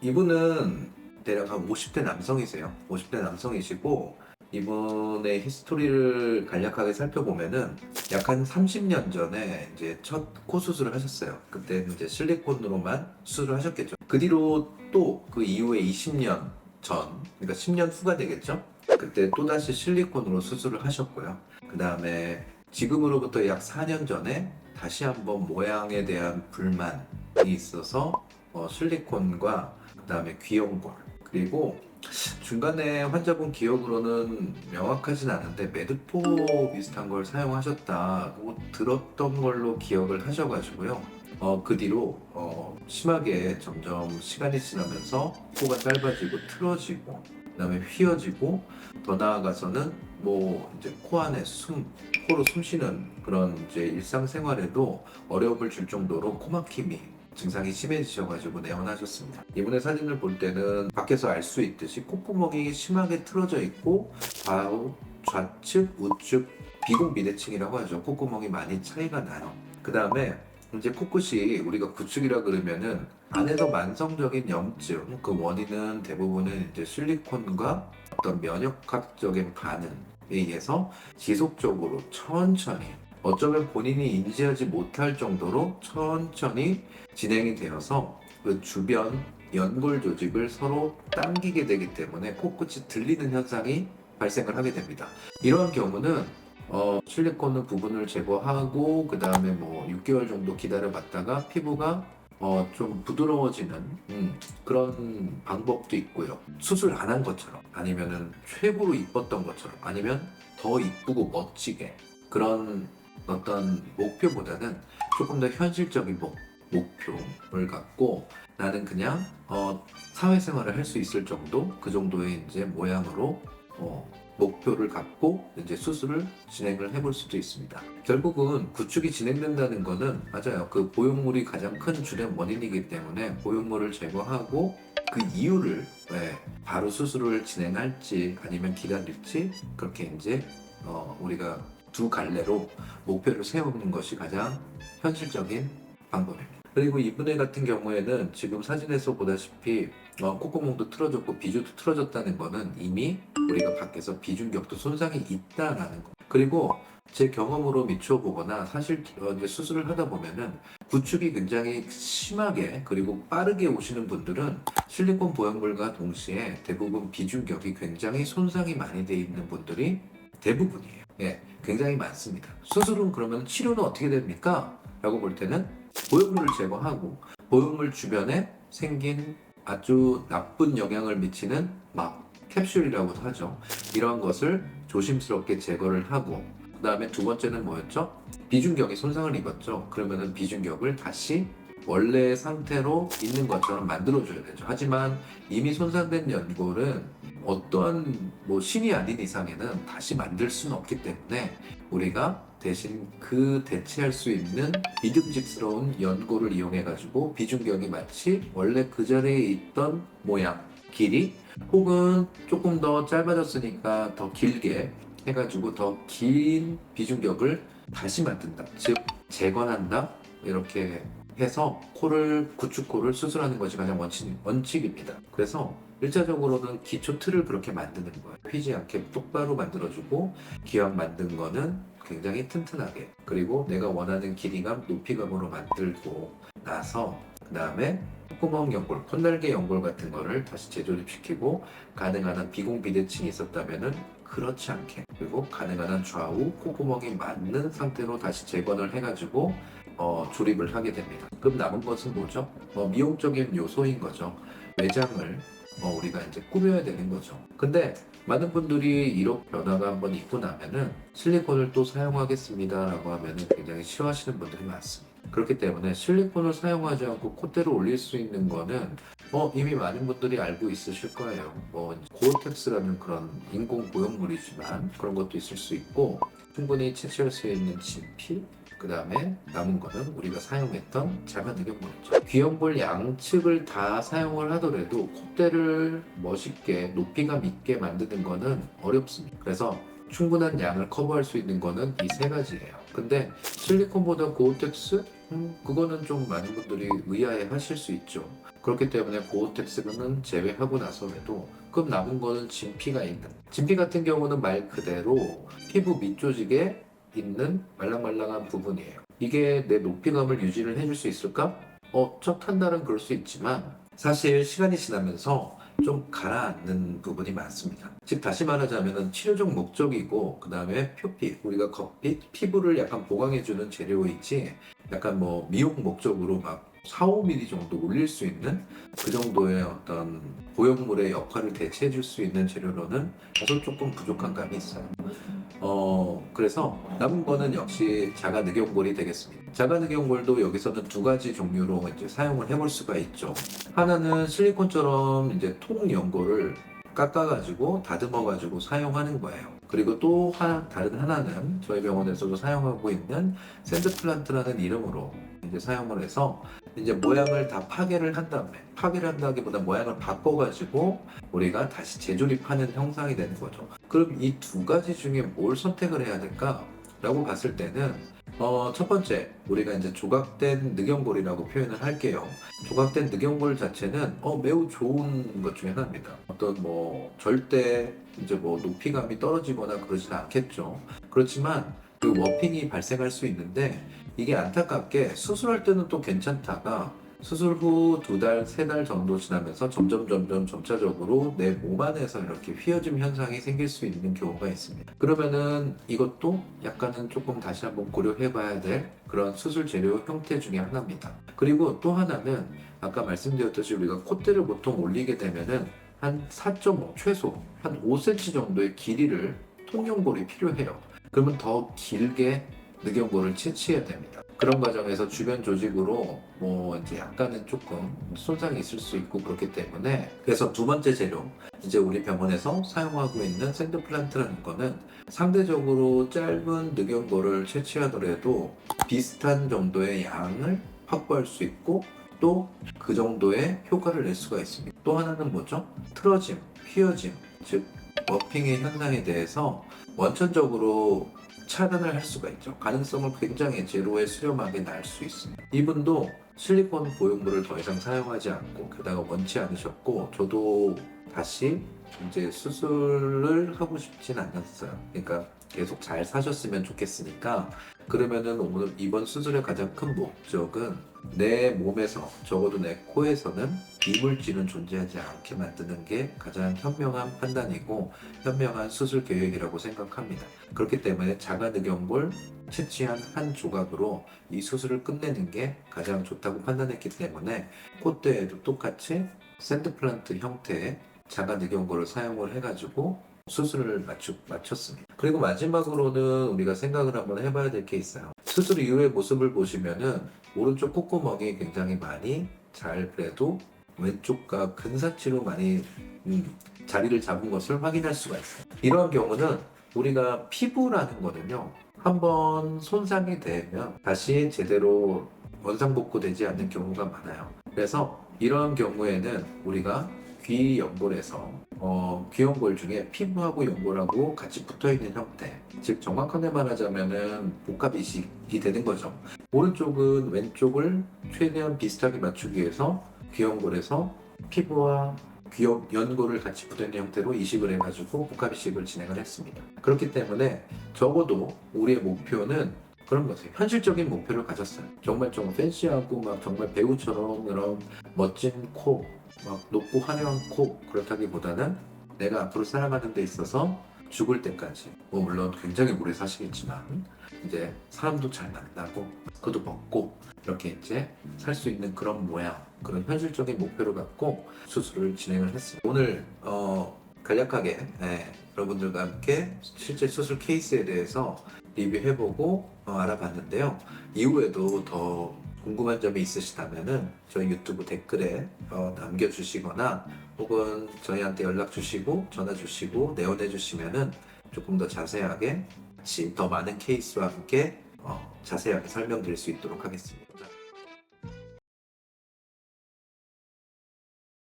이분은 대략 한 50대 남성이세요. 50대 남성이시고 이분의 히스토리를 간략하게 살펴보면은 약 한 30년 전에 이제 첫 코 수술을 하셨어요. 그때는 이제 실리콘으로만 수술을 하셨겠죠. 그 뒤로 또 그 이후에 20년 전, 그러니까 10년 후가 되겠죠. 그때 또다시 실리콘으로 수술을 하셨고요. 그 다음에 지금으로부터 약 4년 전에 다시 한번 모양에 대한 불만이 있어서 실리콘과 그 다음에 귀염골, 그리고 중간에 환자분 기억으로는 명확하진 않은데 메드포 비슷한 걸 사용하셨다고 들었던 걸로 기억을 하셔가지고요. 그 뒤로 심하게 점점 시간이 지나면서 코가 짧아지고 틀어지고 그다음에 휘어지고, 더 나아가서는 뭐 이제 코 안에 코로 숨 쉬는 그런 이제 일상생활에도 어려움을 줄 정도로 코막힘이 증상이 심해지셔가지고 내원하셨습니다. 이분의 사진을 볼 때는 밖에서 알 수 있듯이 콧구멍이 심하게 틀어져 있고 좌우, 좌측, 우측 비공비대칭이라고 하죠. 콧구멍이 많이 차이가 나요. 그 다음에 이제 코끝이 우리가 구축이라 그러면은 안에서 만성적인 염증, 그 원인은 대부분은 이제 실리콘과 어떤 면역학적인 반응에 의해서 지속적으로 천천히, 어쩌면 본인이 인지하지 못할 정도로 천천히 진행이 되어서 그 주변 연골 조직을 서로 당기게 되기 때문에 코끝이 들리는 현상이 발생을 하게 됩니다. 이러한 경우는 실리콘은 부분을 제거하고 그 다음에 뭐 6개월 정도 기다려봤다가 피부가 좀 부드러워지는 그런 방법도 있고요. 수술 안 한 것처럼, 아니면은 최고로 이뻤던 것처럼, 아니면 더 이쁘고 멋지게, 그런 어떤 목표보다는 조금 더 현실적인 목표를 갖고 나는 그냥 사회생활을 할 수 있을 정도, 그 정도의 이제 모양으로 목표를 갖고 이제 수술을 진행을 해볼 수도 있습니다. 결국은 구축이 진행된다는 거는 맞아요. 그 보형물이 가장 큰 주된 원인이기 때문에 보형물을 제거하고 그 이유를 왜 바로 수술을 진행할지 아니면 기다릴지, 그렇게 이제 우리가 두 갈래로 목표를 세우는 것이 가장 현실적인 방법입니다. 그리고 이분의 같은 경우에는 지금 사진에서 보다시피 콧구멍도 틀어졌고 비주도 틀어졌다는 거는 이미 우리가 밖에서 비중격도 손상이 있다라는 거. 그리고 제 경험으로 미쳐보거나 사실 이제 수술을 하다 보면은 구축이 굉장히 심하게 그리고 빠르게 오시는 분들은 실리콘 보형물과 동시에 대부분 비중격이 굉장히 손상이 많이 돼 있는 분들이 대부분이에요. 예, 굉장히 많습니다. 수술은 그러면 치료는 어떻게 됩니까? 라고 볼 때는 보형물을 제거하고 보형물 주변에 생긴 아주 나쁜 영향을 미치는 막 캡슐이라고도 하죠. 이러한 것을 조심스럽게 제거를 하고, 그 다음에 두 번째는 뭐였죠? 비중격이 손상을 입었죠. 그러면은 비중격을 다시 원래 상태로 있는 것처럼 만들어줘야 되죠. 하지만 이미 손상된 연골은 어떠한 뭐 신이 아닌 이상에는 다시 만들 수는 없기 때문에 우리가 대신 그 대체할 수 있는 믿음직스러운 연골을 이용해 가지고 비중격이 마치 원래 그 자리에 있던 모양, 길이, 혹은 조금 더 짧아졌으니까 더 길게 해가지고 더 긴 비중격을 다시 만든다, 즉 재건한다, 이렇게 해서 구축코를 수술하는 것이 가장 원칙입니다. 그래서 1차적으로는 기초 틀을 그렇게 만드는 거예요. 휘지 않게 똑바로 만들어주고, 기왕 만든 거는 굉장히 튼튼하게, 그리고 내가 원하는 길이감, 높이감으로 만들고 나서 그 다음에 콧구멍 연골, 콧날개 연골 같은 거를 다시 재조립시키고, 가능한 한 비공비대칭이 있었다면은 그렇지 않게, 그리고 가능한 한 좌우 콧구멍이 맞는 상태로 다시 재건을 해가지고 조립을 하게 됩니다. 그럼 남은 것은 뭐죠? 미용적인 요소인 거죠. 외장을 우리가 이제 꾸며야 되는 거죠. 근데 많은 분들이 이렇게 변화가 한번 있고 나면은 실리콘을 또 사용하겠습니다 라고 하면은 굉장히 싫어하시는 분들이 많습니다. 그렇기 때문에 실리콘을 사용하지 않고 콧대를 올릴 수 있는 거는 이미 많은 분들이 알고 있으실 거예요. 고어텍스라는 그런 인공 보형물이지만 그런 것도 있을 수 있고, 충분히 채취할 수 있는 진피, 그 다음에 남은 거는 우리가 사용했던 자가늑연물이죠. 귀염볼 양측을 다 사용을 하더라도 콧대를 멋있게 높이감 있게 만드는 거는 어렵습니다. 그래서 충분한 양을 커버할 수 있는 거는 이 세 가지예요. 근데 실리콘보다 고어텍스? 그거는 좀 많은 분들이 의아해 하실 수 있죠. 그렇기 때문에 고어텍스는 제외하고 나서라도 그럼 남은 거는 진피가 있는. 진피 같은 경우는 말 그대로 피부 밑조직에 있는 말랑말랑한 부분이에요. 이게 내 높이감을 유지를 해줄 수 있을까? 첫 한 달은 그럴 수 있지만 사실 시간이 지나면서 좀 가라앉는 부분이 많습니다. 즉 다시 말하자면 치료적 목적이고 그 다음에 표피, 우리가 겉빛, 피부를 약간 보강해주는 재료이지 약간 뭐 미용 목적으로 막 4, 5mm 정도 올릴 수 있는 그 정도의 어떤 보형물의 역할을 대체해줄 수 있는 재료로는 다소 조금 부족한 감이 있어요. 그래서 남은 거는 역시 자가늑연골이 되겠습니다. 자가늑연골도 여기서는 두 가지 종류로 이제 사용을 해볼 수가 있죠. 하나는 실리콘처럼 이제 통연골을 깎아가지고 다듬어가지고 사용하는 거예요. 그리고 또 다른 하나는 저희 병원에서도 사용하고 있는 샌드플란트라는 이름으로 이제 사용을 해서 이제 모양을 다 파괴를 한 다음에 파괴를 한다기보다 모양을 바꿔가지고 우리가 다시 재조립하는 형상이 되는 거죠. 그럼 이 두 가지 중에 뭘 선택을 해야 될까? 라고 봤을 때는 첫 번째 우리가 이제 조각된 늑연골이라고 표현을 할게요. 조각된 늑연골 자체는 매우 좋은 것 중에 하나입니다. 어떤 뭐 절대 이제 뭐 높이감이 떨어지거나 그러진 않겠죠. 그렇지만 그 워핑이 발생할 수 있는데 이게 안타깝게 수술할 때는 또 괜찮다가 수술 후 2달, 3달 정도 지나면서 점점 점차적으로 내 몸 안에서 이렇게 휘어짐 현상이 생길 수 있는 경우가 있습니다. 그러면은 이것도 약간은 조금 다시 한번 고려해 봐야 될 그런 수술 재료 형태 중에 하나입니다. 그리고 또 하나는 아까 말씀드렸듯이 우리가 콧대를 보통 올리게 되면은 한 4.5, 최소 한 5cm 정도의 길이를 통연골이 필요해요. 그러면 더 길게 늑연골을 채취해야 됩니다. 그런 과정에서 주변 조직으로 뭐 이제 약간은 조금 손상이 있을 수 있고 그렇기 때문에 그래서 두 번째 재료 이제 우리 병원에서 사용하고 있는 샌드플란트라는 거는 상대적으로 짧은 늑연골을 채취하더라도 비슷한 정도의 양을 확보할 수 있고 또 그 정도의 효과를 낼 수가 있습니다. 또 하나는 뭐죠? 틀어짐, 휘어짐, 즉 워핑의 현상에 대해서 원천적으로 차단을 할 수가 있죠. 가능성을 굉장히 제로에 수렴하게 날 수 있습니다. 이분도 실리콘 보형물을 더 이상 사용하지 않고 게다가 원치 않으셨고 저도 다시 이제 수술을 하고 싶진 않았어요. 그러니까 계속 잘 사셨으면 좋겠으니까 그러면은 오늘 이번 수술의 가장 큰 목적은 내 몸에서 적어도 내 코에서는 이물질은 존재하지 않게 만드는 게 가장 현명한 판단이고 현명한 수술 계획이라고 생각합니다. 그렇기 때문에 자가늑연골 채취한 한 조각으로 이 수술을 끝내는 게 가장 좋다고 판단했기 때문에 콧대에도 똑같이 샌드플란트 형태의 자가늑연골을 사용을 해가지고 수술을 마쳤습니다. 그리고 마지막으로는 우리가 생각을 한번 해봐야 될 게 있어요. 수술 이후의 모습을 보시면은 오른쪽 콧구멍이 굉장히 많이 잘 그래도 왼쪽과 근사치로 많이 자리를 잡은 것을 확인할 수가 있어요. 이러한 경우는 우리가 피부라는 거는요, 한번 손상이 되면 다시 제대로 원상복구되지 않는 경우가 많아요. 그래서 이러한 경우에는 우리가 귀 연골에서 귀 연골 중에 피부하고 연골하고 같이 붙어있는 형태, 즉 정확하게 말하자면은 복합 이식이 되는 거죠. 오른쪽은 왼쪽을 최대한 비슷하게 맞추기 위해서 귀 연골에서 피부와 귀 연골을 같이 붙어있는 형태로 이식을 해가지고 복합 이식을 진행을 했습니다. 그렇기 때문에 적어도 우리의 목표는 그런 거죠. 현실적인 목표를 가졌어요. 정말 좀 팬시하고 막 정말 배우처럼 그런 멋진 코, 막 높고 화려한 코 그렇다기보다는 내가 앞으로 살아가는 데 있어서 죽을 때까지 뭐 물론 굉장히 오래 사시겠지만 이제 사람도 잘 만나고 그도 벗고 이렇게 이제 살 수 있는 그런 모양 그런 현실적인 목표를 갖고 수술을 진행을 했습니다. 오늘 간략하게 여러분들과 함께 실제 수술 케이스에 대해서 리뷰해보고 알아봤는데요. 이후에도 더 궁금한 점이 있으시다면은 저희 유튜브 댓글에 남겨주시거나 혹은 저희한테 연락 주시고 전화 주시고 내원해 주시면은 조금 더 자세하게 더 많은 케이스와 함께 자세하게 설명드릴 수 있도록 하겠습니다.